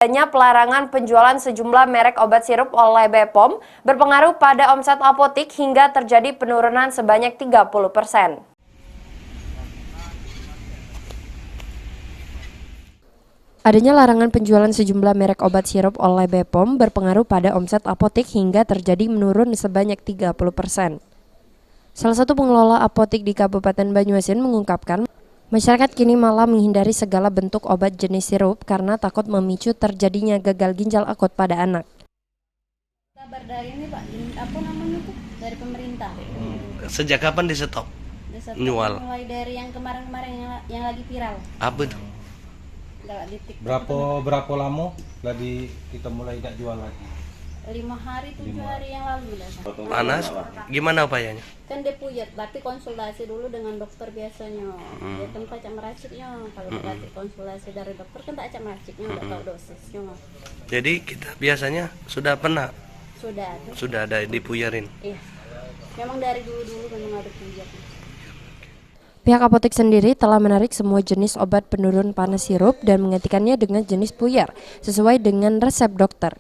Adanya pelarangan penjualan sejumlah merek obat sirup oleh BPOM berpengaruh pada omset apotik hingga terjadi penurunan sebanyak 30%. Adanya larangan penjualan sejumlah merek obat sirup oleh BPOM berpengaruh pada omset apotik hingga terjadi menurun sebanyak 30%. Salah satu pengelola apotik di Kabupaten Banyuasin mengungkapkan, masyarakat kini malah menghindari segala bentuk obat jenis sirup karena takut memicu terjadinya gagal ginjal akut pada anak. Kabar dari ini Pak, apa namanya tuh? Dari pemerintah. Sejak kapan di stop? Nyual. Mulai dari yang kemarin-kemarin yang lagi viral. Apa tuh? Berapa lama kita mulai tidak jual lagi? 5 hari 7 hari yang lalu lah. Panas? Gimana upayanya? Kan dia puyat, berarti konsultasi dulu dengan dokter biasanya. Dia tempat acak meraciknya. Kalau berarti konsultasi dari dokter kan tak acak meraciknya, udah tahu dosisnya. Jadi kita biasanya sudah pernah Sudah ada dipuyarin. Iya. Memang dari dulu memang ada puyat. Pihak apotek sendiri telah menarik semua jenis obat penurun panas sirup dan menggantikannya dengan jenis puyar sesuai dengan resep dokter.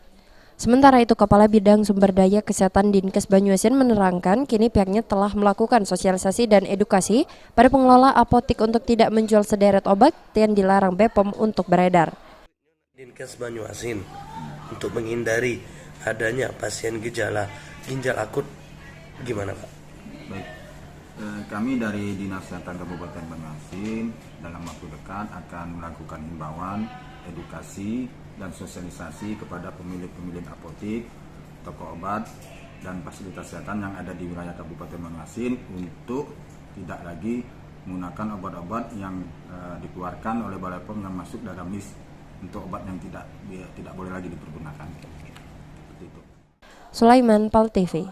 Sementara itu, Kepala Bidang Sumber Daya Kesehatan Dinkes Banyuasin menerangkan kini pihaknya telah melakukan sosialisasi dan edukasi pada pengelola apotik untuk tidak menjual sederet obat yang dilarang BPOM untuk beredar. Dinkes Banyuasin untuk menghindari adanya pasien gejala ginjal akut gimana Pak? Baik, kami dari Dinas Kesehatan Kabupaten Banyuasin dalam waktu dekat akan melakukan himbauan, edukasi, dan sosialisasi kepada pemilik-pemilik apotik, toko obat, dan fasilitas kesehatan yang ada di wilayah Kabupaten Banyuasin untuk tidak lagi menggunakan obat-obat yang dikeluarkan oleh Balai POM yang masuk dalam list untuk obat yang tidak boleh lagi dipergunakan. Seperti itu. Sulaiman, PAL TV.